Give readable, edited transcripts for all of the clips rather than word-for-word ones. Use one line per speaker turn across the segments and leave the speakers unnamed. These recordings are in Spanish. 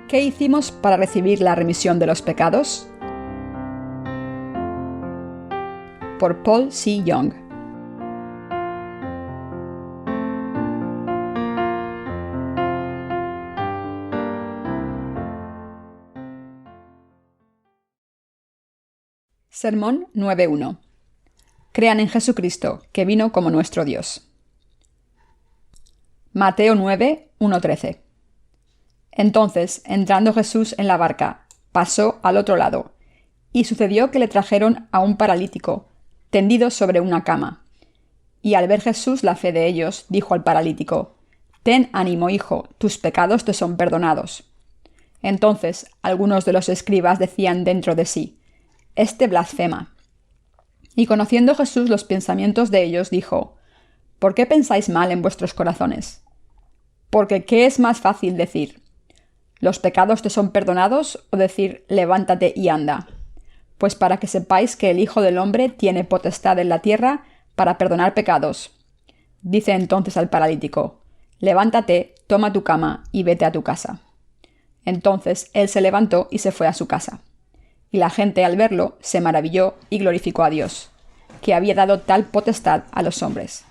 ¿Qué hicimos para recibir la remisión de los pecados? Por Paul C. Young. Sermón 9.1. Crean en Jesucristo, que vino como nuestro Dios. Mateo 9:1-13. Entonces, entrando Jesús en la barca, pasó al otro lado, y sucedió que le trajeron a un paralítico, tendido sobre una cama. Y al ver Jesús la fe de ellos, dijo al paralítico: «Ten ánimo, hijo, tus pecados te son perdonados». Entonces, algunos de los escribas decían dentro de sí: «Este blasfema». Y conociendo Jesús los pensamientos de ellos, dijo: «¿Por qué pensáis mal en vuestros corazones? Porque ¿qué es más fácil decir? ¿Los pecados te son perdonados? O decir, levántate y anda. Pues para que sepáis que el Hijo del Hombre tiene potestad en la tierra para perdonar pecados». Dice entonces al paralítico: «Levántate, toma tu cama y vete a tu casa». Entonces él se levantó y se fue a su casa. Y la gente al verlo se maravilló y glorificó a Dios, que había dado tal potestad a los hombres.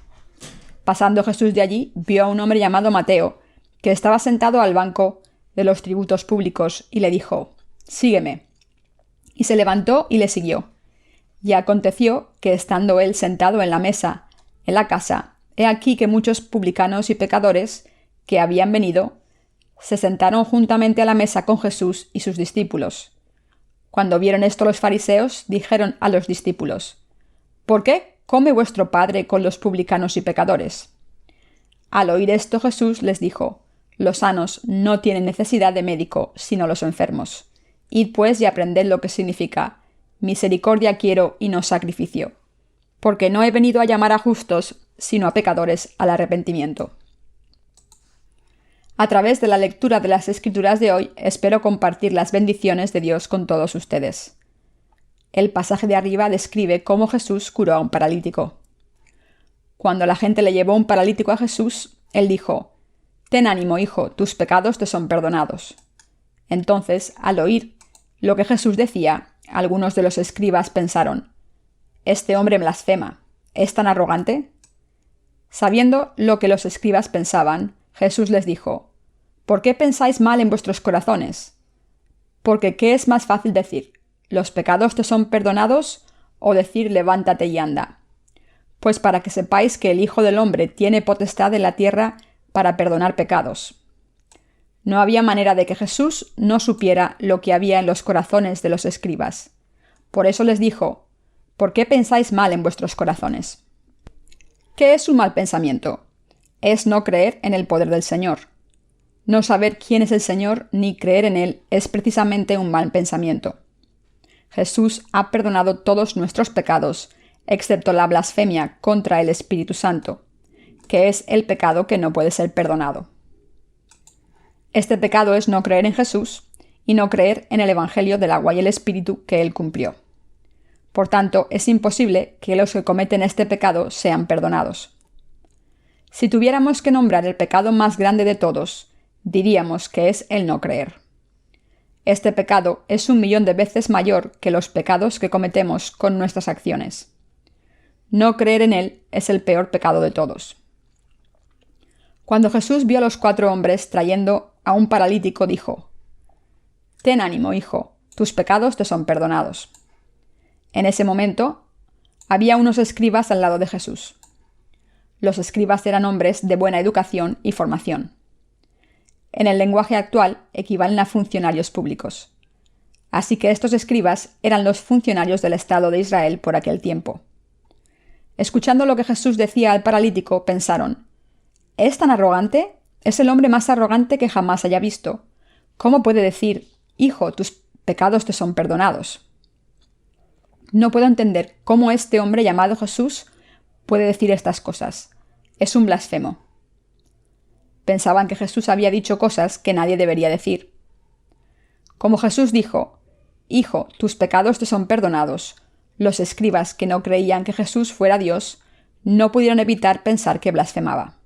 Pasando Jesús de allí, vio a un hombre llamado Mateo, que estaba sentado al banco de los tributos públicos, y le dijo: «Sígueme». Y se levantó y le siguió. Y aconteció que, estando él sentado en la mesa, en la casa, he aquí que muchos publicanos y pecadores, que habían venido, se sentaron juntamente a la mesa con Jesús y sus discípulos. Cuando vieron esto los fariseos, dijeron a los discípulos: «¿Por qué come vuestro padre con los publicanos y pecadores?» Al oír esto, Jesús les dijo: «Los sanos no tienen necesidad de médico, sino los enfermos. Id pues y aprended lo que significa: misericordia quiero y no sacrificio. Porque no he venido a llamar a justos, sino a pecadores al arrepentimiento». A través de la lectura de las Escrituras de hoy, espero compartir las bendiciones de Dios con todos ustedes. El pasaje de arriba describe cómo Jesús curó a un paralítico. Cuando la gente le llevó un paralítico a Jesús, él dijo: «Ten ánimo, hijo, tus pecados te son perdonados». Entonces, al oír lo que Jesús decía, algunos de los escribas pensaron: «Este hombre blasfema, ¿es tan arrogante?». Sabiendo lo que los escribas pensaban, Jesús les dijo: «¿Por qué pensáis mal en vuestros corazones? Porque ¿qué es más fácil decir? ¿Los pecados te son perdonados? O decir, levántate y anda. Pues para que sepáis que el Hijo del Hombre tiene potestad en la tierra para perdonar pecados». No había manera de que Jesús no supiera lo que había en los corazones de los escribas. Por eso les dijo: «¿Por qué pensáis mal en vuestros corazones?». ¿Qué es un mal pensamiento? Es no creer en el poder del Señor. No saber quién es el Señor ni creer en Él es precisamente un mal pensamiento. Jesús ha perdonado todos nuestros pecados, excepto la blasfemia contra el Espíritu Santo, que es el pecado que no puede ser perdonado. Este pecado es no creer en Jesús y no creer en el Evangelio del agua y el Espíritu que Él cumplió. Por tanto, es imposible que los que cometen este pecado sean perdonados. Si tuviéramos que nombrar el pecado más grande de todos, diríamos que es el no creer. Este pecado es 1.000.000 de veces mayor que los pecados que cometemos con nuestras acciones. No creer en Él es el peor pecado de todos. Cuando Jesús vio a los 4 hombres trayendo a un paralítico, dijo: «Ten ánimo, hijo, tus pecados te son perdonados». En ese momento, había unos escribas al lado de Jesús. Los escribas eran hombres de buena educación y formación. En el lenguaje actual equivalen a funcionarios públicos. Así que estos escribas eran los funcionarios del Estado de Israel por aquel tiempo. Escuchando lo que Jesús decía al paralítico, pensaron: «¿Es tan arrogante? Es el hombre más arrogante que jamás haya visto. ¿Cómo puede decir: hijo, tus pecados te son perdonados?» No puedo entender cómo este hombre llamado Jesús puede decir estas cosas. Es un blasfemo. Pensaban que Jesús había dicho cosas que nadie debería decir. Como Jesús dijo: «Hijo, tus pecados te son perdonados», los escribas que no creían que Jesús fuera Dios no pudieron evitar pensar que blasfemaba.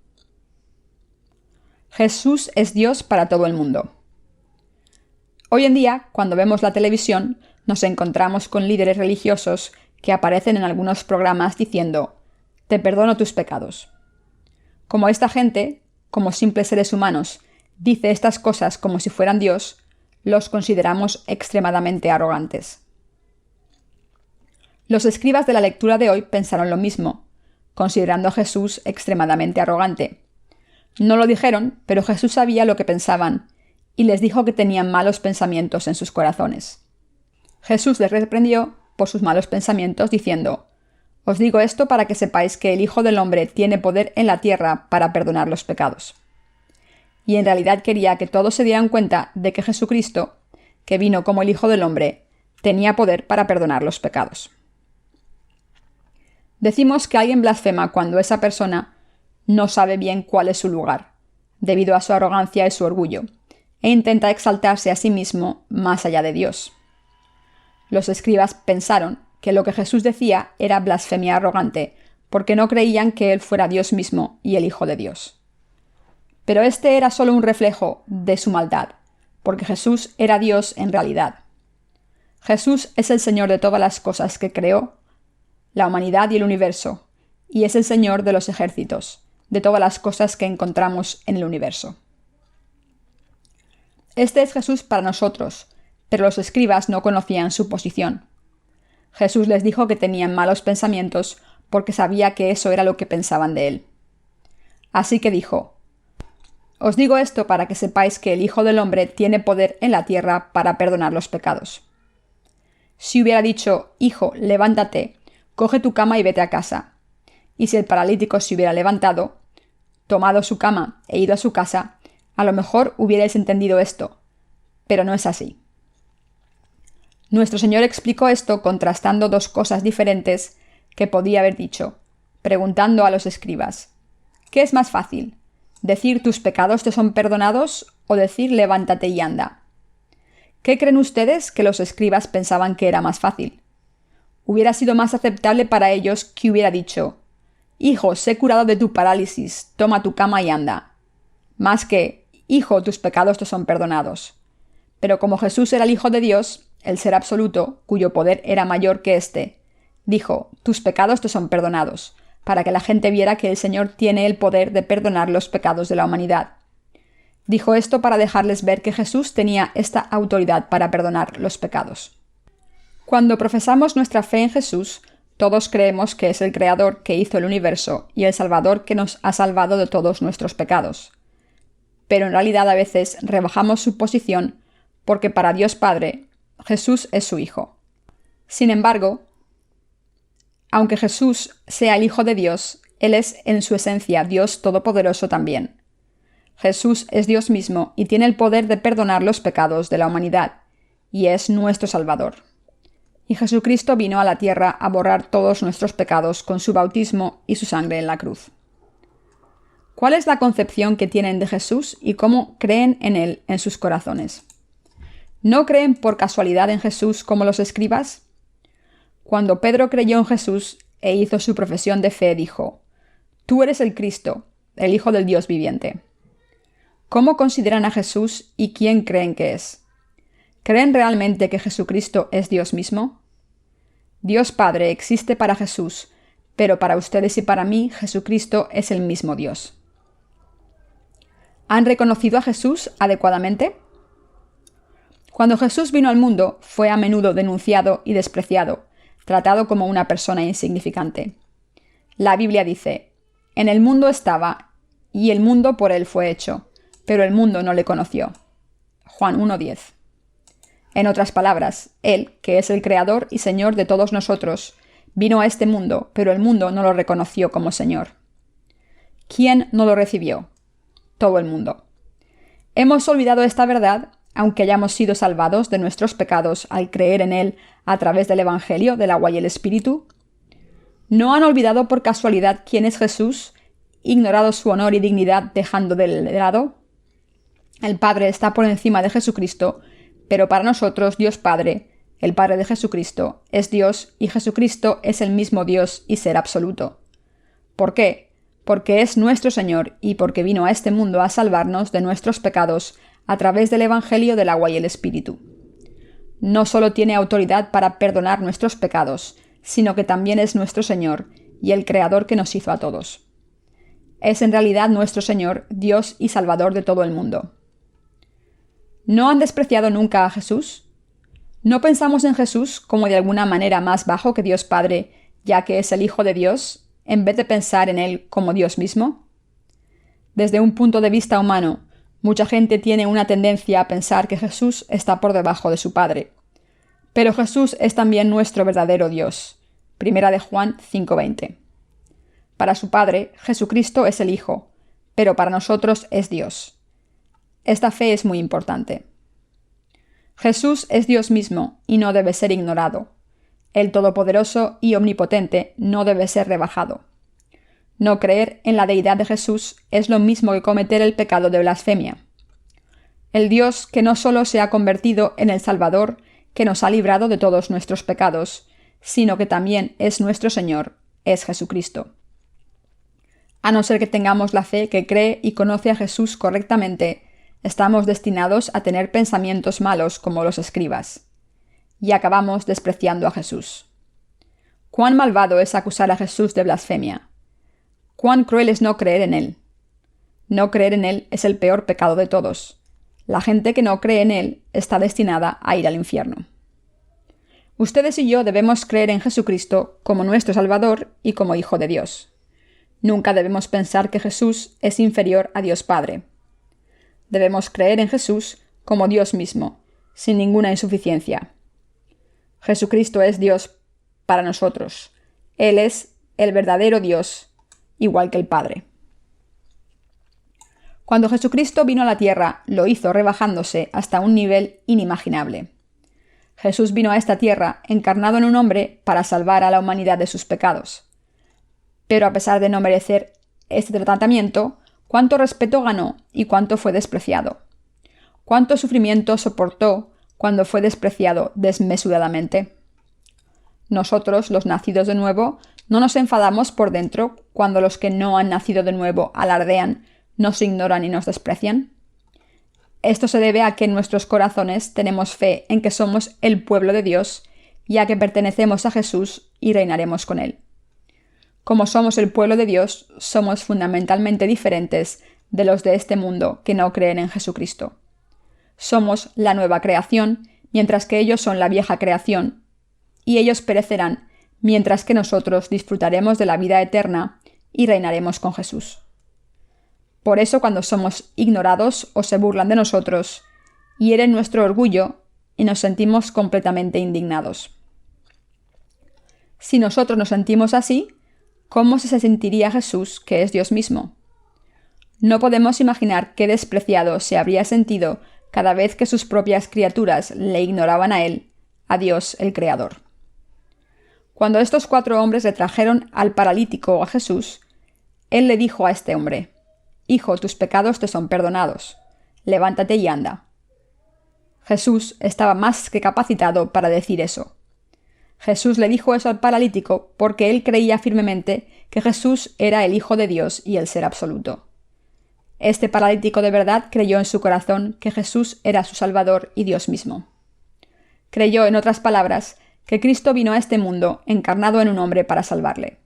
Jesús es Dios para todo el mundo. Hoy en día, cuando vemos la televisión, nos encontramos con líderes religiosos que aparecen en algunos programas diciendo: «Te perdono tus pecados». Como esta gente, como simples seres humanos, dice estas cosas como si fueran Dios, los consideramos extremadamente arrogantes. Los escribas de la lectura de hoy pensaron lo mismo, considerando a Jesús extremadamente arrogante. No lo dijeron, pero Jesús sabía lo que pensaban, y les dijo que tenían malos pensamientos en sus corazones. Jesús les reprendió por sus malos pensamientos, diciendo: «Os digo esto para que sepáis que el Hijo del Hombre tiene poder en la tierra para perdonar los pecados». Y en realidad quería que todos se dieran cuenta de que Jesucristo, que vino como el Hijo del Hombre, tenía poder para perdonar los pecados. Decimos que alguien blasfema cuando esa persona no sabe bien cuál es su lugar, debido a su arrogancia y su orgullo, e intenta exaltarse a sí mismo más allá de Dios. Los escribas pensaron que lo que Jesús decía era blasfemia arrogante, porque no creían que Él fuera Dios mismo y el Hijo de Dios. Pero este era solo un reflejo de su maldad, porque Jesús era Dios en realidad. Jesús es el Señor de todas las cosas que creó, la humanidad y el universo, y es el Señor de los ejércitos, de todas las cosas que encontramos en el universo. Este es Jesús para nosotros, pero los escribas no conocían su posición. Jesús les dijo que tenían malos pensamientos porque sabía que eso era lo que pensaban de Él. Así que dijo: «Os digo esto para que sepáis que el Hijo del Hombre tiene poder en la tierra para perdonar los pecados». Si hubiera dicho: «Hijo, levántate, coge tu cama y vete a casa», y si el paralítico se hubiera levantado, tomado su cama e ido a su casa, a lo mejor hubierais entendido esto, pero no es así. Nuestro Señor explicó esto contrastando dos cosas diferentes que podía haber dicho, preguntando a los escribas: ¿qué es más fácil? ¿Decir tus pecados te son perdonados o decir levántate y anda? ¿Qué creen ustedes que los escribas pensaban que era más fácil? Hubiera sido más aceptable para ellos que hubiera dicho: «Hijo, sé curado de tu parálisis, toma tu cama y anda», más que: «Hijo, tus pecados te son perdonados». Pero como Jesús era el Hijo de Dios, el ser absoluto, cuyo poder era mayor que éste, dijo: «Tus pecados te son perdonados», para que la gente viera que el Señor tiene el poder de perdonar los pecados de la humanidad. Dijo esto para dejarles ver que Jesús tenía esta autoridad para perdonar los pecados. Cuando profesamos nuestra fe en Jesús, todos creemos que es el Creador que hizo el universo y el Salvador que nos ha salvado de todos nuestros pecados. Pero en realidad a veces rebajamos su posición porque para Dios Padre, Jesús es su Hijo. Sin embargo, aunque Jesús sea el Hijo de Dios, Él es en su esencia Dios Todopoderoso también. Jesús es Dios mismo y tiene el poder de perdonar los pecados de la humanidad, y es nuestro Salvador. Y Jesucristo vino a la tierra a borrar todos nuestros pecados con su bautismo y su sangre en la cruz. ¿Cuál es la concepción que tienen de Jesús y cómo creen en Él en sus corazones? ¿No creen por casualidad en Jesús como los escribas? Cuando Pedro creyó en Jesús e hizo su profesión de fe, dijo: «Tú eres el Cristo, el Hijo del Dios viviente». ¿Cómo consideran a Jesús y quién creen que es? ¿Creen realmente que Jesucristo es Dios mismo? Dios Padre existe para Jesús, pero para ustedes y para mí Jesucristo es el mismo Dios. ¿Han reconocido a Jesús adecuadamente? Cuando Jesús vino al mundo, fue a menudo denunciado y despreciado, tratado como una persona insignificante. La Biblia dice: «En el mundo estaba, y el mundo por él fue hecho, pero el mundo no le conoció». Juan 1:10. En otras palabras, Él, que es el Creador y Señor de todos nosotros, vino a este mundo, pero el mundo no lo reconoció como Señor. ¿Quién no lo recibió? Todo el mundo. ¿Hemos olvidado esta verdad, aunque hayamos sido salvados de nuestros pecados al creer en Él a través del Evangelio del agua y el Espíritu? ¿No han olvidado por casualidad quién es Jesús, ignorado su honor y dignidad dejando de lado? El Padre está por encima de Jesucristo, pero para nosotros Dios Padre, el Padre de Jesucristo, es Dios y Jesucristo es el mismo Dios y ser absoluto. ¿Por qué? Porque es nuestro Señor y porque vino a este mundo a salvarnos de nuestros pecados a través del Evangelio del agua y el Espíritu. No solo tiene autoridad para perdonar nuestros pecados, sino que también es nuestro Señor y el Creador que nos hizo a todos. Es en realidad nuestro Señor, Dios y Salvador de todo el mundo. ¿No han despreciado nunca a Jesús? ¿No pensamos en Jesús como de alguna manera más bajo que Dios Padre, ya que es el Hijo de Dios, en vez de pensar en Él como Dios mismo? Desde un punto de vista humano, mucha gente tiene una tendencia a pensar que Jesús está por debajo de su Padre. Pero Jesús es también nuestro verdadero Dios. Primera de Juan 5:20. Para su Padre, Jesucristo es el Hijo, pero para nosotros es Dios. Esta fe es muy importante. Jesús es Dios mismo y no debe ser ignorado. El Todopoderoso y Omnipotente no debe ser rebajado. No creer en la deidad de Jesús es lo mismo que cometer el pecado de blasfemia. El Dios que no solo se ha convertido en el Salvador, que nos ha librado de todos nuestros pecados, sino que también es nuestro Señor, es Jesucristo. A no ser que tengamos la fe que cree y conoce a Jesús correctamente, estamos destinados a tener pensamientos malos como los escribas. Y acabamos despreciando a Jesús. ¿Cuán malvado es acusar a Jesús de blasfemia? ¿Cuán cruel es no creer en Él? No creer en Él es el peor pecado de todos. La gente que no cree en Él está destinada a ir al infierno. Ustedes y yo debemos creer en Jesucristo como nuestro Salvador y como Hijo de Dios. Nunca debemos pensar que Jesús es inferior a Dios Padre. Debemos creer en Jesús como Dios mismo, sin ninguna insuficiencia. Jesucristo es Dios para nosotros. Él es el verdadero Dios, igual que el Padre. Cuando Jesucristo vino a la tierra, lo hizo rebajándose hasta un nivel inimaginable. Jesús vino a esta tierra encarnado en un hombre para salvar a la humanidad de sus pecados. Pero a pesar de no merecer este tratamiento, ¿cuánto respeto ganó y cuánto fue despreciado? ¿Cuánto sufrimiento soportó cuando fue despreciado desmesuradamente? Nosotros, los nacidos de nuevo, no nos enfadamos por dentro cuando los que no han nacido de nuevo alardean, nos ignoran y nos desprecian. Esto se debe a que en nuestros corazones tenemos fe en que somos el pueblo de Dios y a que pertenecemos a Jesús y reinaremos con Él. Como somos el pueblo de Dios, somos fundamentalmente diferentes de los de este mundo que no creen en Jesucristo. Somos la nueva creación, mientras que ellos son la vieja creación, y ellos perecerán, mientras que nosotros disfrutaremos de la vida eterna y reinaremos con Jesús. Por eso, cuando somos ignorados o se burlan de nosotros, hieren nuestro orgullo y nos sentimos completamente indignados. Si nosotros nos sentimos así, ¿cómo se sentiría Jesús, que es Dios mismo? No podemos imaginar qué despreciado se habría sentido cada vez que sus propias criaturas le ignoraban a Él, a Dios el Creador. Cuando estos 4 hombres le trajeron al paralítico a Jesús, Él le dijo a este hombre: «Hijo, tus pecados te son perdonados. Levántate y anda». Jesús estaba más que capacitado para decir eso. Jesús le dijo eso al paralítico porque él creía firmemente que Jesús era el Hijo de Dios y el Ser absoluto. Este paralítico de verdad creyó en su corazón que Jesús era su Salvador y Dios mismo. Creyó, en otras palabras, que Cristo vino a este mundo encarnado en un hombre para salvarle.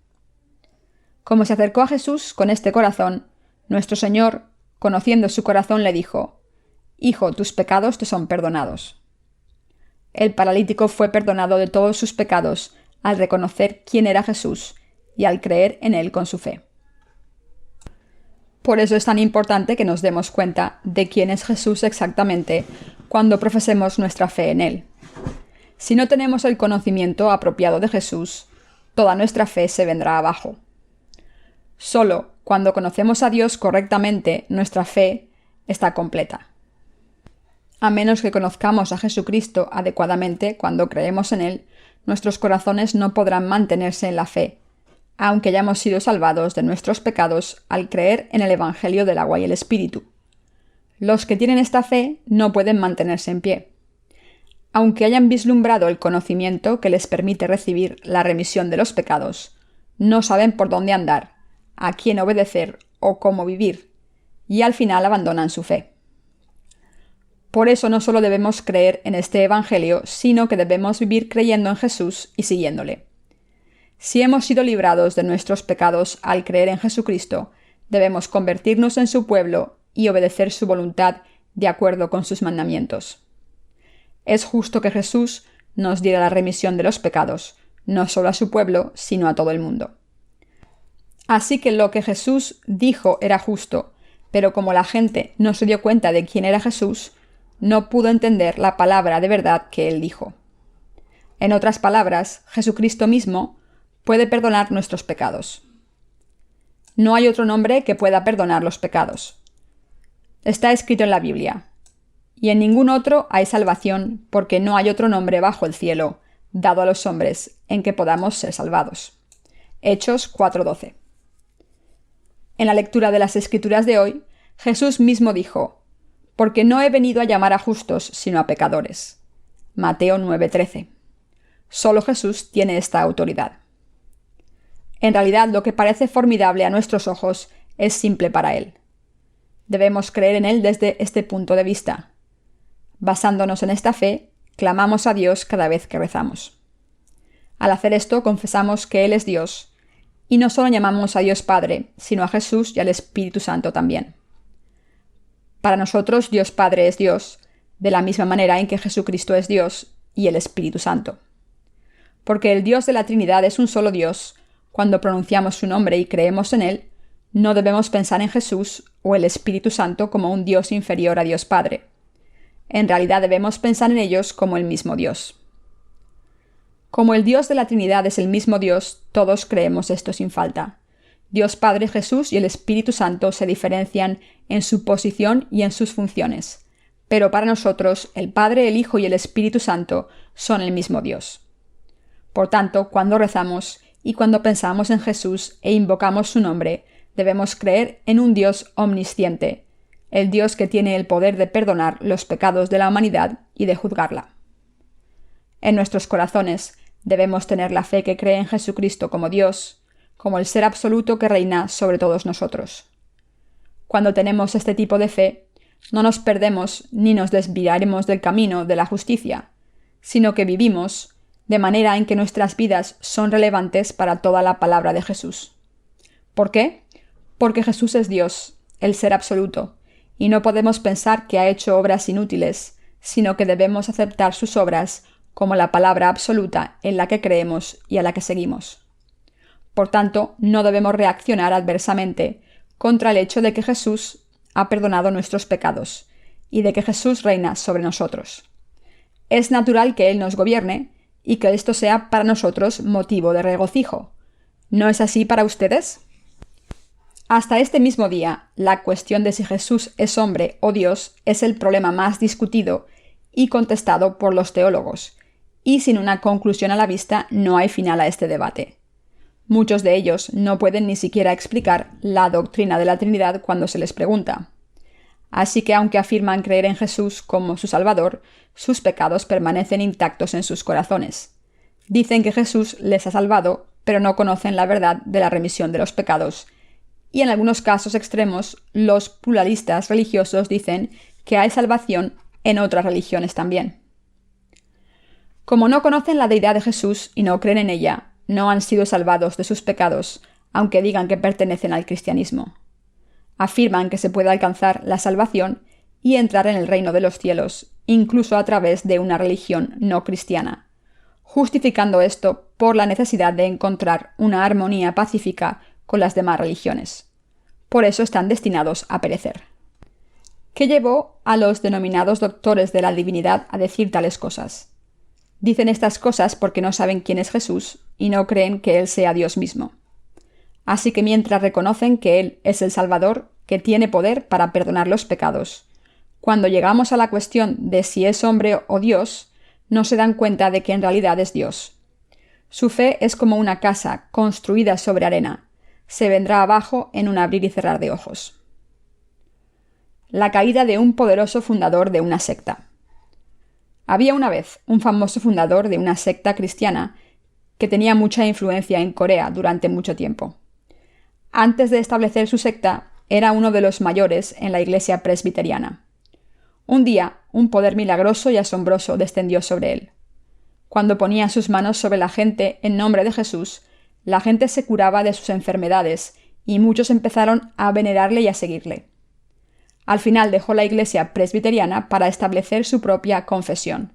Como se acercó a Jesús con este corazón, nuestro Señor, conociendo su corazón, le dijo: «Hijo, tus pecados te son perdonados». El paralítico fue perdonado de todos sus pecados al reconocer quién era Jesús y al creer en Él con su fe. Por eso es tan importante que nos demos cuenta de quién es Jesús exactamente cuando profesemos nuestra fe en Él. Si no tenemos el conocimiento apropiado de Jesús, toda nuestra fe se vendrá abajo. Solo cuando conocemos a Dios correctamente, nuestra fe está completa. A menos que conozcamos a Jesucristo adecuadamente cuando creemos en Él, nuestros corazones no podrán mantenerse en la fe, aunque hayamos sido salvados de nuestros pecados al creer en el Evangelio del agua y el Espíritu. Los que tienen esta fe no pueden mantenerse en pie. Aunque hayan vislumbrado el conocimiento que les permite recibir la remisión de los pecados, no saben por dónde andar, a quién obedecer o cómo vivir, y al final abandonan su fe. Por eso no solo debemos creer en este Evangelio, sino que debemos vivir creyendo en Jesús y siguiéndole. Si hemos sido librados de nuestros pecados al creer en Jesucristo, debemos convertirnos en su pueblo y obedecer su voluntad de acuerdo con sus mandamientos. Es justo que Jesús nos diera la remisión de los pecados, no solo a su pueblo, sino a todo el mundo. Así que lo que Jesús dijo era justo, pero como la gente no se dio cuenta de quién era Jesús, no pudo entender la palabra de verdad que él dijo. En otras palabras, Jesucristo mismo puede perdonar nuestros pecados. No hay otro nombre que pueda perdonar los pecados. Está escrito en la Biblia. Y en ningún otro hay salvación, porque no hay otro nombre bajo el cielo, dado a los hombres, en que podamos ser salvados. Hechos 4:12. En la lectura de las Escrituras de hoy, Jesús mismo dijo: «Porque no he venido a llamar a justos, sino a pecadores». Mateo 9:13. Solo Jesús tiene esta autoridad. En realidad, lo que parece formidable a nuestros ojos es simple para Él. Debemos creer en Él desde este punto de vista. Basándonos en esta fe, clamamos a Dios cada vez que rezamos. Al hacer esto, confesamos que Él es Dios, y no solo llamamos a Dios Padre, sino a Jesús y al Espíritu Santo también. Para nosotros, Dios Padre es Dios, de la misma manera en que Jesucristo es Dios y el Espíritu Santo. Porque el Dios de la Trinidad es un solo Dios, cuando pronunciamos su nombre y creemos en Él, no debemos pensar en Jesús o el Espíritu Santo como un Dios inferior a Dios Padre. En realidad debemos pensar en ellos como el mismo Dios. Como el Dios de la Trinidad es el mismo Dios, todos creemos esto sin falta. Dios Padre, Jesús y el Espíritu Santo se diferencian en su posición y en sus funciones, pero para nosotros el Padre, el Hijo y el Espíritu Santo son el mismo Dios. Por tanto, cuando rezamos y cuando pensamos en Jesús e invocamos su nombre, debemos creer en un Dios omnisciente, el Dios que tiene el poder de perdonar los pecados de la humanidad y de juzgarla. En nuestros corazones debemos tener la fe que cree en Jesucristo como Dios, como el ser absoluto que reina sobre todos nosotros. Cuando tenemos este tipo de fe, no nos perdemos ni nos desviaremos del camino de la justicia, sino que vivimos de manera en que nuestras vidas son relevantes para toda la palabra de Jesús. ¿Por qué? Porque Jesús es Dios, el ser absoluto, y no podemos pensar que ha hecho obras inútiles, sino que debemos aceptar sus obras como la palabra absoluta en la que creemos y a la que seguimos. Por tanto, no debemos reaccionar adversamente contra el hecho de que Jesús ha perdonado nuestros pecados y de que Jesús reina sobre nosotros. Es natural que Él nos gobierne y que esto sea para nosotros motivo de regocijo. ¿No es así para ustedes? Hasta este mismo día, la cuestión de si Jesús es hombre o Dios es el problema más discutido y contestado por los teólogos, y sin una conclusión a la vista no hay final a este debate. Muchos de ellos no pueden ni siquiera explicar la doctrina de la Trinidad cuando se les pregunta. Así que aunque afirman creer en Jesús como su Salvador, sus pecados permanecen intactos en sus corazones. Dicen que Jesús les ha salvado, pero no conocen la verdad de la remisión de los pecados. Y en algunos casos extremos, los pluralistas religiosos dicen que hay salvación en otras religiones también. Como no conocen la deidad de Jesús y no creen en ella, no han sido salvados de sus pecados, aunque digan que pertenecen al cristianismo. Afirman que se puede alcanzar la salvación y entrar en el reino de los cielos, incluso a través de una religión no cristiana, justificando esto por la necesidad de encontrar una armonía pacífica con las demás religiones. Por eso están destinados a perecer. ¿Qué llevó a los denominados doctores de la divinidad a decir tales cosas? Dicen estas cosas porque no saben quién es Jesús y no creen que Él sea Dios mismo. Así que mientras reconocen que Él es el Salvador, que tiene poder para perdonar los pecados, cuando llegamos a la cuestión de si es hombre o Dios, no se dan cuenta de que en realidad es Dios. Su fe es como una casa construida sobre arena. Se vendrá abajo en un abrir y cerrar de ojos. La caída de un poderoso fundador de una secta. Había una vez un famoso fundador de una secta cristiana que tenía mucha influencia en Corea durante mucho tiempo. Antes de establecer su secta, era uno de los mayores en la iglesia presbiteriana. Un día, un poder milagroso y asombroso descendió sobre él. Cuando ponía sus manos sobre la gente en nombre de Jesús, la gente se curaba de sus enfermedades y muchos empezaron a venerarle y a seguirle. Al final dejó la iglesia presbiteriana para establecer su propia confesión.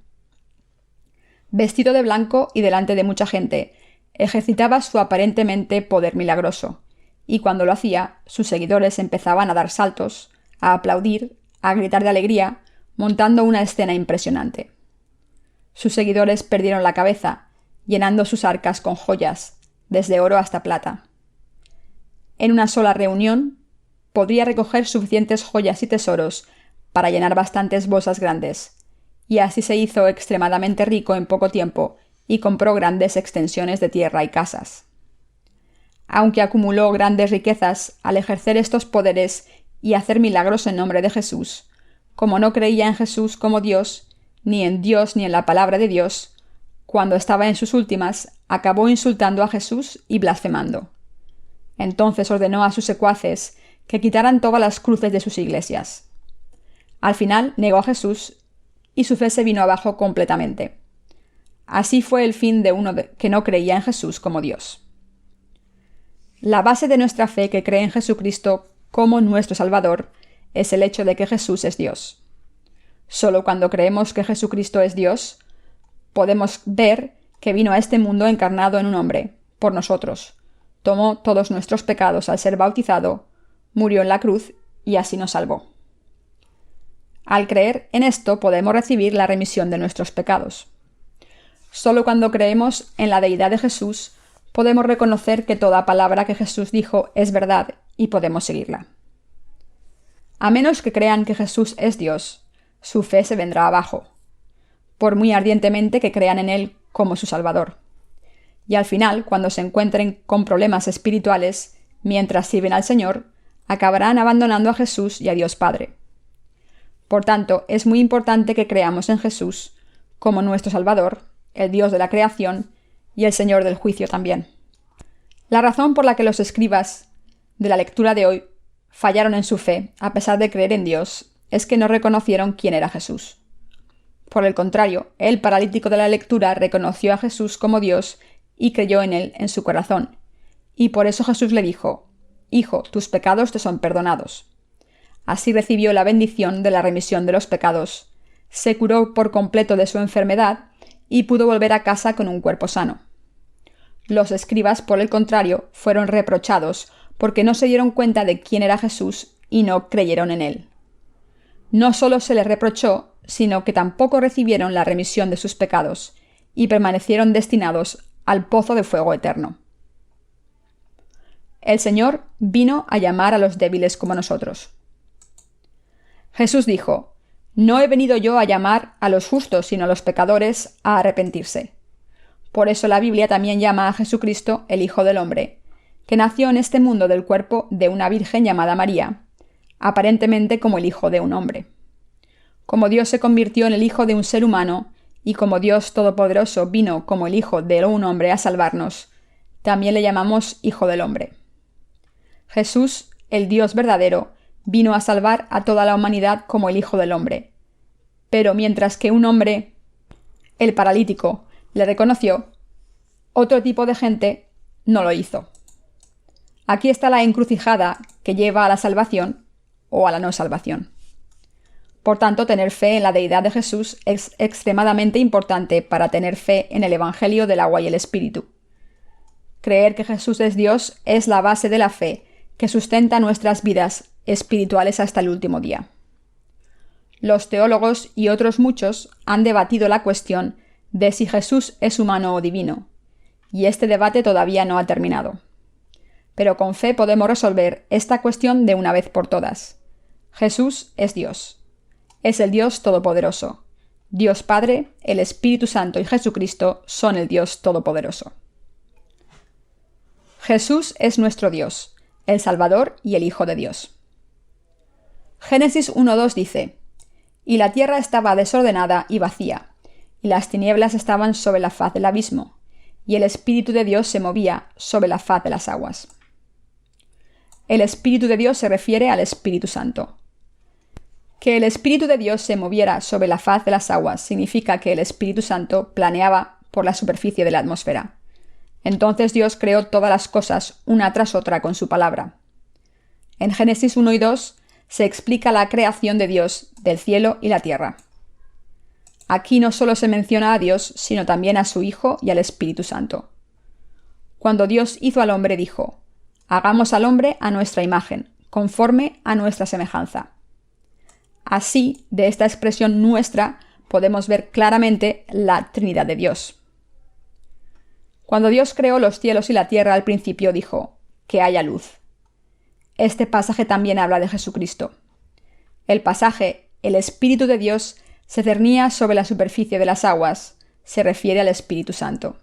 Vestido de blanco y delante de mucha gente, ejercitaba su aparentemente poder milagroso, y cuando lo hacía, sus seguidores empezaban a dar saltos, a aplaudir, a gritar de alegría, montando una escena impresionante. Sus seguidores perdieron la cabeza, llenando sus arcas con joyas, desde oro hasta plata. En una sola reunión, podría recoger suficientes joyas y tesoros para llenar bastantes bolsas grandes, y así se hizo extremadamente rico en poco tiempo y compró grandes extensiones de tierra y casas. Aunque acumuló grandes riquezas al ejercer estos poderes y hacer milagros en nombre de Jesús, como no creía en Jesús como Dios, ni en Dios ni en la palabra de Dios, cuando estaba en sus últimas, acabó insultando a Jesús y blasfemando. Entonces ordenó a sus secuaces que quitaran todas las cruces de sus iglesias. Al final negó a Jesús y su fe se vino abajo completamente. Así fue el fin de uno que no creía en Jesús como Dios. La base de nuestra fe que cree en Jesucristo como nuestro Salvador es el hecho de que Jesús es Dios. Solo cuando creemos que Jesucristo es Dios, podemos ver que vino a este mundo encarnado en un hombre, por nosotros, tomó todos nuestros pecados al ser bautizado, murió en la cruz y así nos salvó. Al creer en esto podemos recibir la remisión de nuestros pecados. Solo cuando creemos en la deidad de Jesús podemos reconocer que toda palabra que Jesús dijo es verdad y podemos seguirla. A menos que crean que Jesús es Dios, su fe se vendrá abajo, por muy ardientemente que crean en Él como su Salvador. Y al final, cuando se encuentren con problemas espirituales, mientras sirven al Señor, acabarán abandonando a Jesús y a Dios Padre. Por tanto, es muy importante que creamos en Jesús como nuestro Salvador, el Dios de la creación y el Señor del juicio también. La razón por la que los escribas de la lectura de hoy fallaron en su fe, a pesar de creer en Dios, es que no reconocieron quién era Jesús. Por el contrario, el paralítico de la lectura reconoció a Jesús como Dios y creyó en él en su corazón. Y por eso Jesús le dijo: «Hijo, tus pecados te son perdonados». Así recibió la bendición de la remisión de los pecados, se curó por completo de su enfermedad y pudo volver a casa con un cuerpo sano. Los escribas, por el contrario, fueron reprochados porque no se dieron cuenta de quién era Jesús y no creyeron en él. No solo se les reprochó, sino que tampoco recibieron la remisión de sus pecados y permanecieron destinados al pozo de fuego eterno. El Señor vino a llamar a los débiles como nosotros. Jesús dijo: «No he venido yo a llamar a los justos, sino a los pecadores a arrepentirse». Por eso la Biblia también llama a Jesucristo el Hijo del Hombre, que nació en este mundo del cuerpo de una virgen llamada María, aparentemente como el hijo de un hombre. Como Dios se convirtió en el hijo de un ser humano, y como Dios Todopoderoso vino como el hijo de un hombre a salvarnos, también le llamamos Hijo del Hombre. Jesús, el Dios verdadero, vino a salvar a toda la humanidad como el Hijo del Hombre. Pero mientras que un hombre, el paralítico, le reconoció, otro tipo de gente no lo hizo. Aquí está la encrucijada que lleva a la salvación o a la no salvación. Por tanto, tener fe en la deidad de Jesús es extremadamente importante para tener fe en el Evangelio del agua y el Espíritu. Creer que Jesús es Dios es la base de la fe que sustenta nuestras vidas espirituales hasta el último día. Los teólogos y otros muchos han debatido la cuestión de si Jesús es humano o divino, y este debate todavía no ha terminado. Pero con fe podemos resolver esta cuestión de una vez por todas. Jesús es Dios. Es el Dios Todopoderoso. Dios Padre, el Espíritu Santo y Jesucristo son el Dios Todopoderoso. Jesús es nuestro Dios, el Salvador y el Hijo de Dios. Génesis 1:2 dice: «Y la tierra estaba desordenada y vacía, y las tinieblas estaban sobre la faz del abismo, y el Espíritu de Dios se movía sobre la faz de las aguas». El Espíritu de Dios se refiere al Espíritu Santo. Que el Espíritu de Dios se moviera sobre la faz de las aguas significa que el Espíritu Santo planeaba por la superficie de la atmósfera. Entonces Dios creó todas las cosas una tras otra con su palabra. En Génesis 1 y 2 se explica la creación de Dios del cielo y la tierra. Aquí no solo se menciona a Dios, sino también a su Hijo y al Espíritu Santo. Cuando Dios hizo al hombre, dijo: «Hagamos al hombre a nuestra imagen, conforme a nuestra semejanza». Así, de esta expresión nuestra, podemos ver claramente la Trinidad de Dios. Cuando Dios creó los cielos y la tierra, al principio dijo: «Que haya luz». Este pasaje también habla de Jesucristo. El pasaje «El Espíritu de Dios se cernía sobre la superficie de las aguas» se refiere al Espíritu Santo.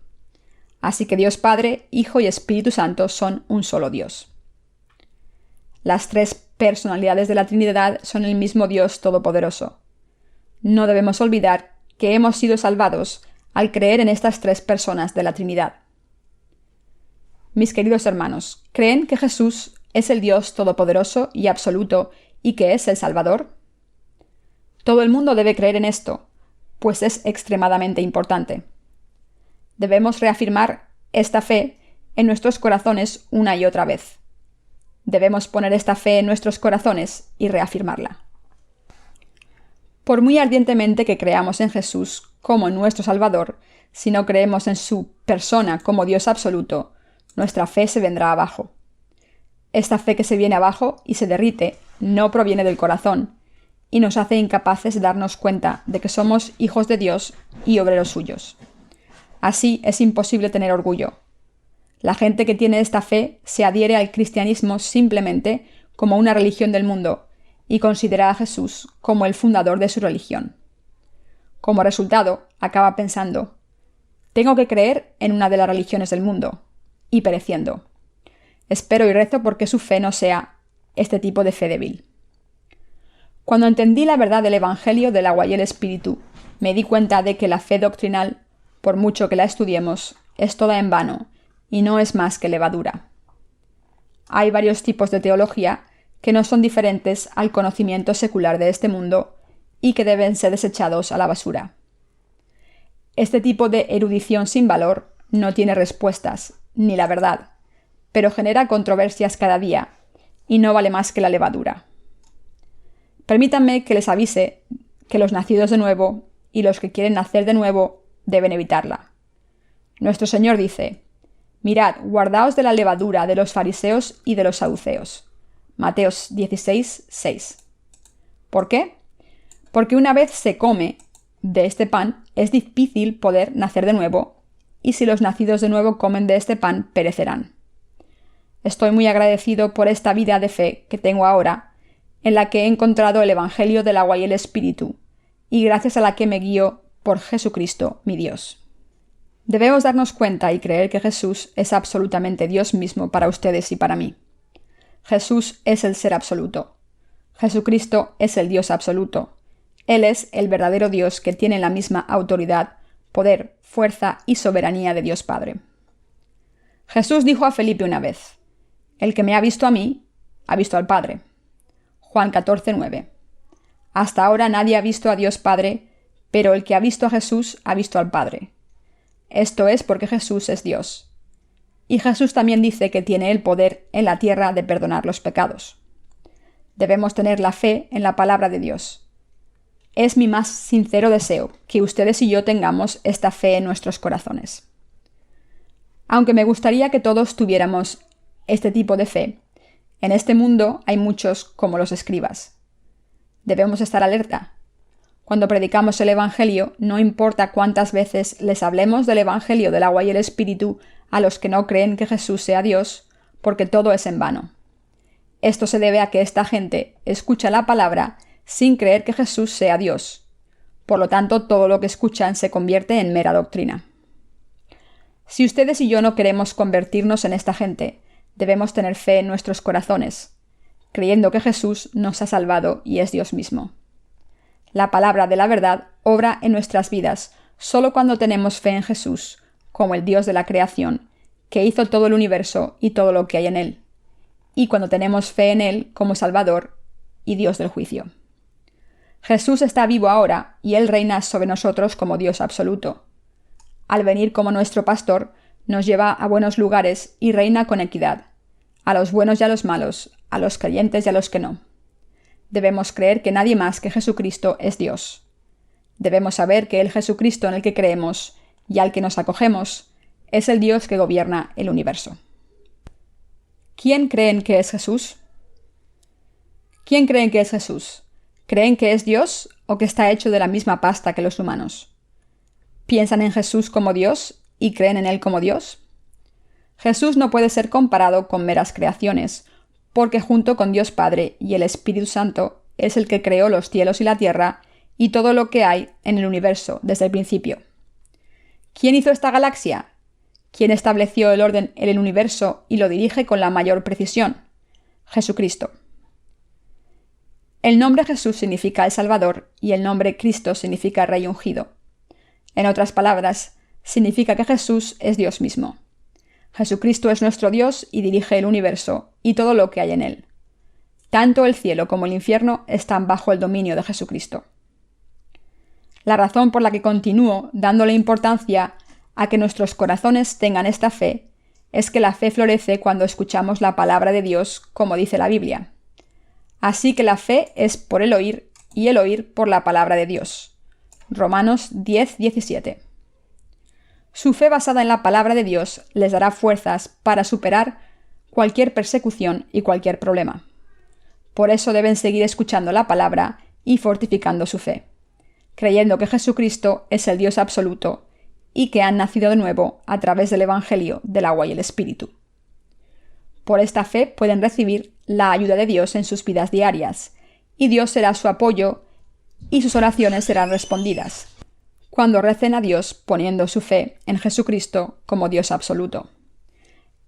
Así que Dios Padre, Hijo y Espíritu Santo son un solo Dios. Las tres personalidades de la Trinidad son el mismo Dios Todopoderoso. No debemos olvidar que hemos sido salvados al creer en estas tres personas de la Trinidad. Mis queridos hermanos, ¿creen que Jesús es el Dios Todopoderoso y absoluto y que es el Salvador? Todo el mundo debe creer en esto, pues es extremadamente importante. Debemos reafirmar esta fe en nuestros corazones una y otra vez. Debemos poner esta fe en nuestros corazones y reafirmarla. Por muy ardientemente que creamos en Jesús como nuestro Salvador, si no creemos en su persona como Dios absoluto, nuestra fe se vendrá abajo. Esta fe que se viene abajo y se derrite no proviene del corazón y nos hace incapaces de darnos cuenta de que somos hijos de Dios y obreros suyos. Así es imposible tener orgullo. La gente que tiene esta fe se adhiere al cristianismo simplemente como una religión del mundo y considera a Jesús como el fundador de su religión. Como resultado, acaba pensando: tengo que creer en una de las religiones del mundo, y pereciendo. Espero y rezo porque su fe no sea este tipo de fe débil. Cuando entendí la verdad del Evangelio del agua y el Espíritu, me di cuenta de que la fe doctrinal, por mucho que la estudiemos, es toda en vano y no es más que levadura. Hay varios tipos de teología que no son diferentes al conocimiento secular de este mundo y que deben ser desechados a la basura. Este tipo de erudición sin valor no tiene respuestas, ni la verdad, pero genera controversias cada día y no vale más que la levadura. Permítanme que les avise que los nacidos de nuevo y los que quieren nacer de nuevo deben evitarla. Nuestro Señor dice: «Mirad, guardaos de la levadura de los fariseos y de los saduceos». Mateo 16, 6. ¿Por qué? Porque una vez se come de este pan, es difícil poder nacer de nuevo, y si los nacidos de nuevo comen de este pan, perecerán. Estoy muy agradecido por esta vida de fe que tengo ahora, en la que he encontrado el Evangelio del agua y el Espíritu, y gracias a la que me guío por Jesucristo, mi Dios. Debemos darnos cuenta y creer que Jesús es absolutamente Dios mismo para ustedes y para mí. Jesús es el ser absoluto. Jesucristo es el Dios absoluto. Él es el verdadero Dios que tiene la misma autoridad, poder, fuerza y soberanía de Dios Padre. Jesús dijo a Felipe una vez: «El que me ha visto a mí, ha visto al Padre». Juan 14, 9. Hasta ahora nadie ha visto a Dios Padre, pero el que ha visto a Jesús ha visto al Padre. Esto es porque Jesús es Dios. Y Jesús también dice que tiene el poder en la tierra de perdonar los pecados. Debemos tener la fe en la palabra de Dios. Es mi más sincero deseo que ustedes y yo tengamos esta fe en nuestros corazones. Aunque me gustaría que todos tuviéramos este tipo de fe, en este mundo hay muchos como los escribas. Debemos estar alerta. Cuando predicamos el Evangelio, no importa cuántas veces les hablemos del Evangelio del agua y el Espíritu a los que no creen que Jesús sea Dios, porque todo es en vano. Esto se debe a que esta gente escucha la palabra sin creer que Jesús sea Dios. Por lo tanto, todo lo que escuchan se convierte en mera doctrina. Si ustedes y yo no queremos convertirnos en esta gente, debemos tener fe en nuestros corazones, creyendo que Jesús nos ha salvado y es Dios mismo. La palabra de la verdad obra en nuestras vidas solo cuando tenemos fe en Jesús, como el Dios de la creación, que hizo todo el universo y todo lo que hay en él, y cuando tenemos fe en Él como Salvador y Dios del juicio. Jesús está vivo ahora y Él reina sobre nosotros como Dios absoluto. Al venir como nuestro pastor, nos lleva a buenos lugares y reina con equidad, a los buenos y a los malos, a los creyentes y a los que no. Debemos creer que nadie más que Jesucristo es Dios. Debemos saber que el Jesucristo en el que creemos y al que nos acogemos es el Dios que gobierna el universo. ¿Quién creen que es Jesús? ¿Quién creen que es Jesús? ¿Creen que es Dios o que está hecho de la misma pasta que los humanos? ¿Piensan en Jesús como Dios y creen en Él como Dios? Jesús no puede ser comparado con meras creaciones, porque junto con Dios Padre y el Espíritu Santo es el que creó los cielos y la tierra y todo lo que hay en el universo desde el principio. ¿Quién hizo esta galaxia? ¿Quién estableció el orden en el universo y lo dirige con la mayor precisión? Jesucristo. El nombre Jesús significa el Salvador y el nombre Cristo significa Rey ungido. En otras palabras, significa que Jesús es Dios mismo. Jesucristo es nuestro Dios y dirige el universo y todo lo que hay en él. Tanto el cielo como el infierno están bajo el dominio de Jesucristo. La razón por la que continúo dándole importancia a que nuestros corazones tengan esta fe es que la fe florece cuando escuchamos la palabra de Dios, como dice la Biblia. Así que la fe es por el oír y el oír por la palabra de Dios. Romanos 10:17. Su fe basada en la palabra de Dios les dará fuerzas para superar cualquier persecución y cualquier problema. Por eso deben seguir escuchando la palabra y fortificando su fe, creyendo que Jesucristo es el Dios absoluto y que han nacido de nuevo a través del Evangelio del agua y el Espíritu. Por esta fe pueden recibir la ayuda de Dios en sus vidas diarias, y Dios será su apoyo y sus oraciones serán respondidas, cuando recen a Dios poniendo su fe en Jesucristo como Dios absoluto.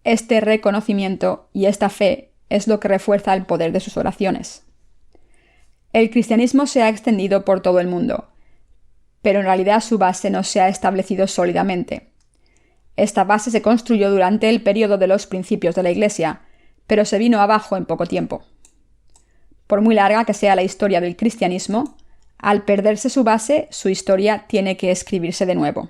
Este reconocimiento y esta fe es lo que refuerza el poder de sus oraciones. El cristianismo se ha extendido por todo el mundo, pero en realidad su base no se ha establecido sólidamente. Esta base se construyó durante el período de los principios de la Iglesia, pero se vino abajo en poco tiempo. Por muy larga que sea la historia del cristianismo, al perderse su base, su historia tiene que escribirse de nuevo.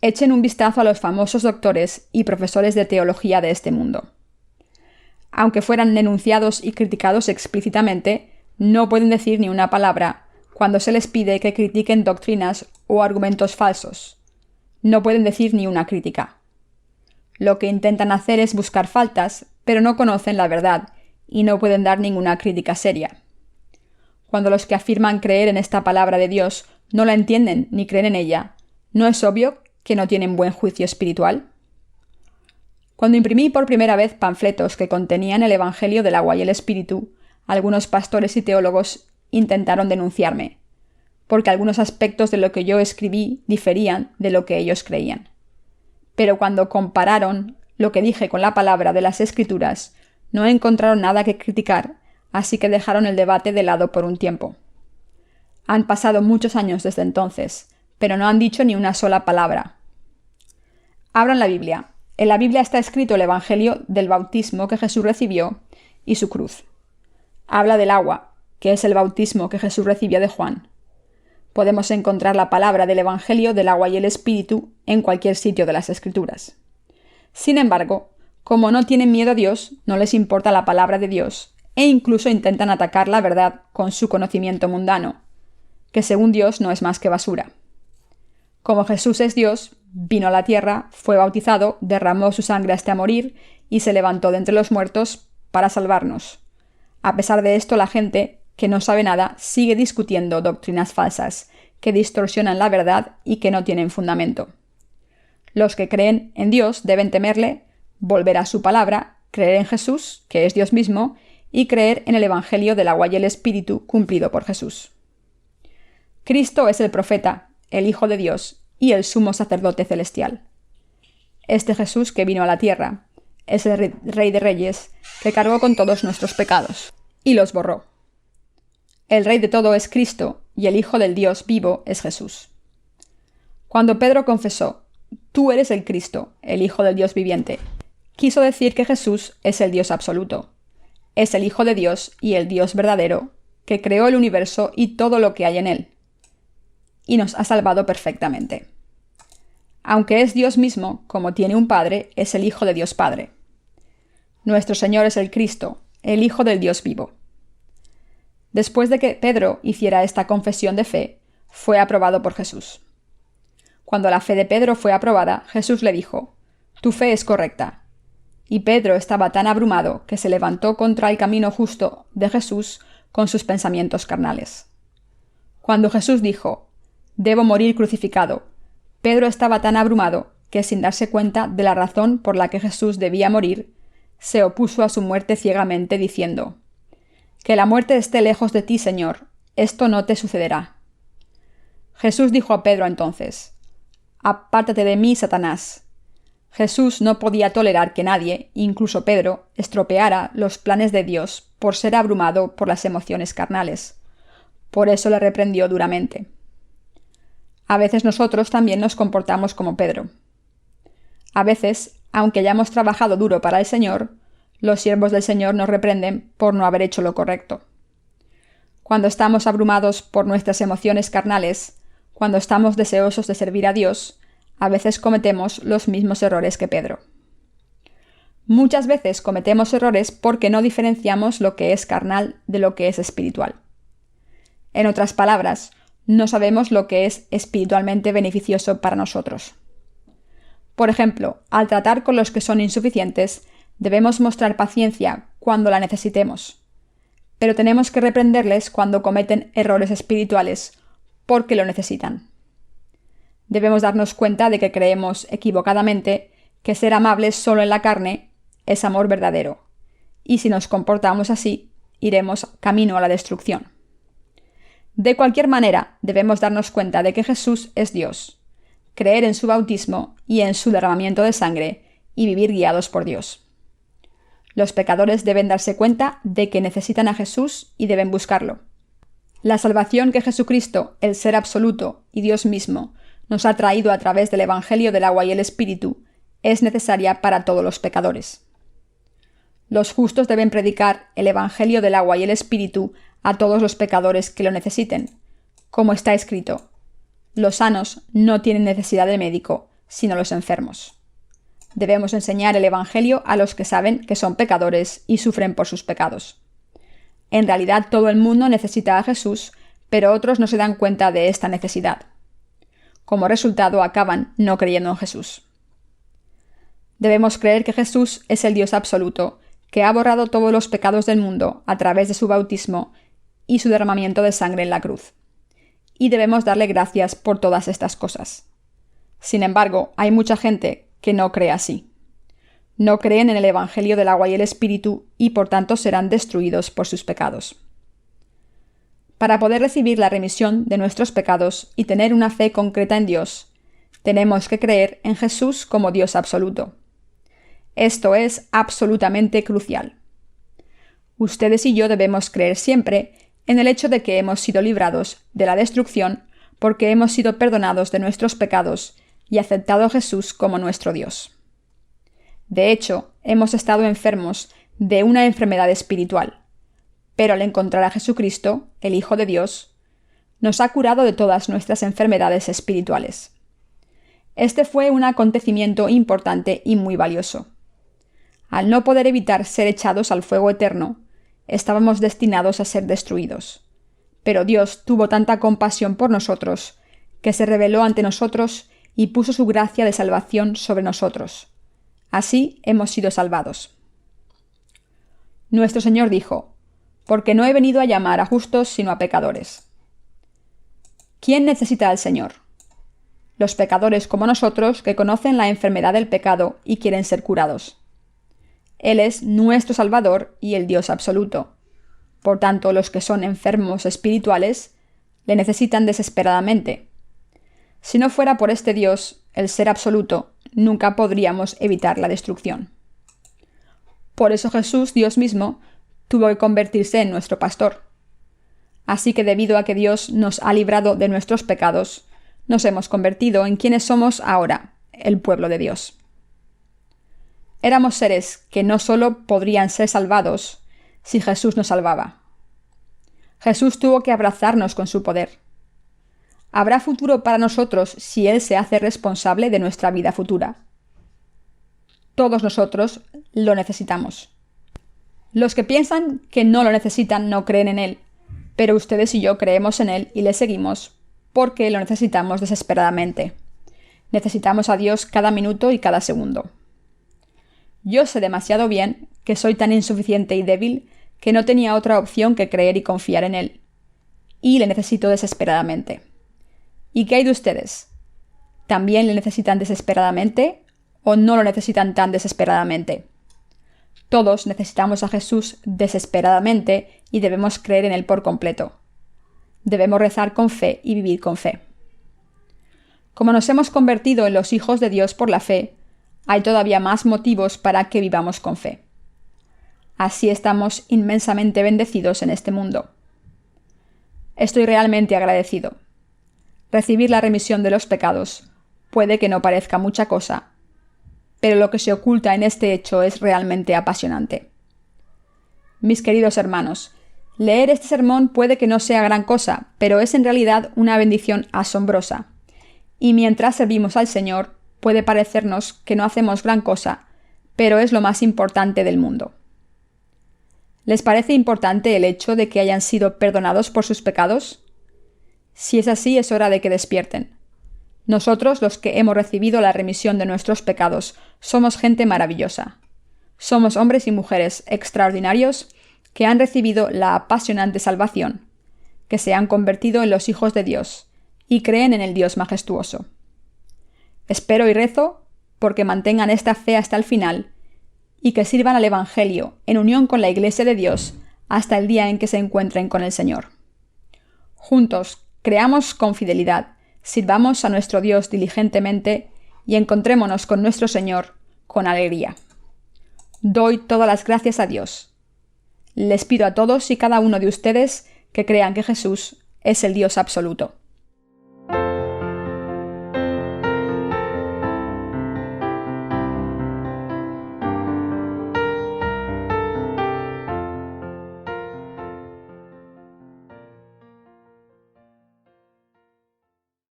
Echen un vistazo a los famosos doctores y profesores de teología de este mundo. Aunque fueran denunciados y criticados explícitamente, no pueden decir ni una palabra cuando se les pide que critiquen doctrinas o argumentos falsos. No pueden decir ni una crítica. Lo que intentan hacer es buscar faltas, pero no conocen la verdad y no pueden dar ninguna crítica seria. Cuando los que afirman creer en esta palabra de Dios no la entienden ni creen en ella, ¿no es obvio que no tienen buen juicio espiritual? Cuando imprimí por primera vez panfletos que contenían el Evangelio del agua y el Espíritu, algunos pastores y teólogos intentaron denunciarme, porque algunos aspectos de lo que yo escribí diferían de lo que ellos creían. Pero cuando compararon lo que dije con la palabra de las Escrituras, no encontraron nada que criticar, así que dejaron el debate de lado por un tiempo. Han pasado muchos años desde entonces, pero no han dicho ni una sola palabra. Abran la Biblia. En la Biblia está escrito el Evangelio del bautismo que Jesús recibió y su cruz. Habla del agua, que es el bautismo que Jesús recibió de Juan. Podemos encontrar la palabra del Evangelio del agua y el Espíritu en cualquier sitio de las Escrituras. Sin embargo, como no tienen miedo a Dios, no les importa la palabra de Dios, e incluso intentan atacar la verdad con su conocimiento mundano, que según Dios no es más que basura. Como Jesús es Dios, vino a la tierra, fue bautizado, derramó su sangre hasta morir y se levantó de entre los muertos para salvarnos. A pesar de esto, la gente que no sabe nada sigue discutiendo doctrinas falsas, que distorsionan la verdad y que no tienen fundamento. Los que creen en Dios deben temerle, volver a su palabra, creer en Jesús, que es Dios mismo, y creer en el Evangelio del agua y el Espíritu cumplido por Jesús. Cristo es el profeta, el Hijo de Dios y el sumo sacerdote celestial. Este Jesús que vino a la tierra es el Rey de Reyes que cargó con todos nuestros pecados y los borró. El Rey de todo es Cristo y el Hijo del Dios vivo es Jesús. Cuando Pedro confesó, «Tú eres el Cristo, el Hijo del Dios viviente», quiso decir que Jesús es el Dios absoluto. Es el Hijo de Dios y el Dios verdadero, que creó el universo y todo lo que hay en él, y nos ha salvado perfectamente. Aunque es Dios mismo, como tiene un Padre, es el Hijo de Dios Padre. Nuestro Señor es el Cristo, el Hijo del Dios vivo. Después de que Pedro hiciera esta confesión de fe, fue aprobado por Jesús. Cuando la fe de Pedro fue aprobada, Jesús le dijo: «Tu fe es correcta». Y Pedro estaba tan abrumado que se levantó contra el camino justo de Jesús con sus pensamientos carnales. Cuando Jesús dijo: «Debo morir crucificado», Pedro estaba tan abrumado que, sin darse cuenta de la razón por la que Jesús debía morir, se opuso a su muerte ciegamente, diciendo: «Que la muerte esté lejos de ti, Señor, esto no te sucederá». Jesús dijo a Pedro entonces: «Apártate de mí, Satanás». Jesús no podía tolerar que nadie, incluso Pedro, estropeara los planes de Dios por ser abrumado por las emociones carnales. Por eso le reprendió duramente. A veces nosotros también nos comportamos como Pedro. A veces, aunque hayamos trabajado duro para el Señor, los siervos del Señor nos reprenden por no haber hecho lo correcto. Cuando estamos abrumados por nuestras emociones carnales, cuando estamos deseosos de servir a Dios, a veces cometemos los mismos errores que Pedro. Muchas veces cometemos errores porque no diferenciamos lo que es carnal de lo que es espiritual. En otras palabras, no sabemos lo que es espiritualmente beneficioso para nosotros. Por ejemplo, al tratar con los que son insuficientes, debemos mostrar paciencia cuando la necesitemos, pero tenemos que reprenderles cuando cometen errores espirituales porque lo necesitan. Debemos darnos cuenta de que creemos equivocadamente que ser amables solo en la carne es amor verdadero, y si nos comportamos así, iremos camino a la destrucción. De cualquier manera, debemos darnos cuenta de que Jesús es Dios, creer en su bautismo y en su derramamiento de sangre, y vivir guiados por Dios. Los pecadores deben darse cuenta de que necesitan a Jesús y deben buscarlo. La salvación que Jesucristo, el Ser absoluto y Dios mismo, nos ha traído a través del Evangelio del agua y el Espíritu, es necesaria para todos los pecadores. Los justos deben predicar el Evangelio del agua y el Espíritu a todos los pecadores que lo necesiten, como está escrito: «Los sanos no tienen necesidad de médico, sino los enfermos». Debemos enseñar el Evangelio a los que saben que son pecadores y sufren por sus pecados. En realidad todo el mundo necesita a Jesús, pero otros no se dan cuenta de esta necesidad. Como resultado, acaban no creyendo en Jesús. Debemos creer que Jesús es el Dios absoluto, que ha borrado todos los pecados del mundo a través de su bautismo y su derramamiento de sangre en la cruz. Y debemos darle gracias por todas estas cosas. Sin embargo, hay mucha gente que no cree así. No creen en el Evangelio del agua y el Espíritu y por tanto serán destruidos por sus pecados. Para poder recibir la remisión de nuestros pecados y tener una fe concreta en Dios, tenemos que creer en Jesús como Dios absoluto. Esto es absolutamente crucial. Ustedes y yo debemos creer siempre en el hecho de que hemos sido librados de la destrucción porque hemos sido perdonados de nuestros pecados y aceptado a Jesús como nuestro Dios. De hecho, hemos estado enfermos de una enfermedad espiritual, pero al encontrar a Jesucristo, el Hijo de Dios, nos ha curado de todas nuestras enfermedades espirituales. Este fue un acontecimiento importante y muy valioso. Al no poder evitar ser echados al fuego eterno, estábamos destinados a ser destruidos. Pero Dios tuvo tanta compasión por nosotros, que se reveló ante nosotros y puso su gracia de salvación sobre nosotros. Así hemos sido salvados. Nuestro Señor dijo: «Porque no he venido a llamar a justos sino a pecadores». ¿Quién necesita al Señor? Los pecadores como nosotros que conocen la enfermedad del pecado y quieren ser curados. Él es nuestro Salvador y el Dios absoluto. Por tanto, los que son enfermos espirituales le necesitan desesperadamente. Si no fuera por este Dios, el Ser absoluto, nunca podríamos evitar la destrucción. Por eso Jesús, Dios mismo, tuvo que convertirse en nuestro pastor. Así que debido a que Dios nos ha librado de nuestros pecados, nos hemos convertido en quienes somos ahora, el pueblo de Dios. Éramos seres que no solo podrían ser salvados si Jesús nos salvaba. Jesús tuvo que abrazarnos con su poder. Habrá futuro para nosotros si Él se hace responsable de nuestra vida futura. Todos nosotros lo necesitamos. Los que piensan que no lo necesitan no creen en Él, pero ustedes y yo creemos en Él y le seguimos porque lo necesitamos desesperadamente. Necesitamos a Dios cada minuto y cada segundo. Yo sé demasiado bien que soy tan insuficiente y débil que no tenía otra opción que creer y confiar en Él. Y le necesito desesperadamente. ¿Y qué hay de ustedes? ¿También le necesitan desesperadamente o no lo necesitan tan desesperadamente? Todos necesitamos a Jesús desesperadamente y debemos creer en Él por completo. Debemos rezar con fe y vivir con fe. Como nos hemos convertido en los hijos de Dios por la fe, hay todavía más motivos para que vivamos con fe. Así estamos inmensamente bendecidos en este mundo. Estoy realmente agradecido. Recibir la remisión de los pecados puede que no parezca mucha cosa, pero lo que se oculta en este hecho es realmente apasionante. Mis queridos hermanos, leer este sermón puede que no sea gran cosa, pero es en realidad una bendición asombrosa. Y mientras servimos al Señor, puede parecernos que no hacemos gran cosa, pero es lo más importante del mundo. ¿Les parece importante el hecho de que hayan sido perdonados por sus pecados? Si es así, es hora de que despierten. Nosotros, los que hemos recibido la remisión de nuestros pecados, somos gente maravillosa. Somos hombres y mujeres extraordinarios que han recibido la apasionante salvación, que se han convertido en los hijos de Dios y creen en el Dios majestuoso. Espero y rezo porque mantengan esta fe hasta el final y que sirvan al Evangelio en unión con la Iglesia de Dios hasta el día en que se encuentren con el Señor. Juntos, creamos con fidelidad, sirvamos a nuestro Dios diligentemente y encontrémonos con nuestro Señor con alegría. Doy todas las gracias a Dios. Les pido a todos y cada uno de ustedes que crean que Jesús es el Dios absoluto.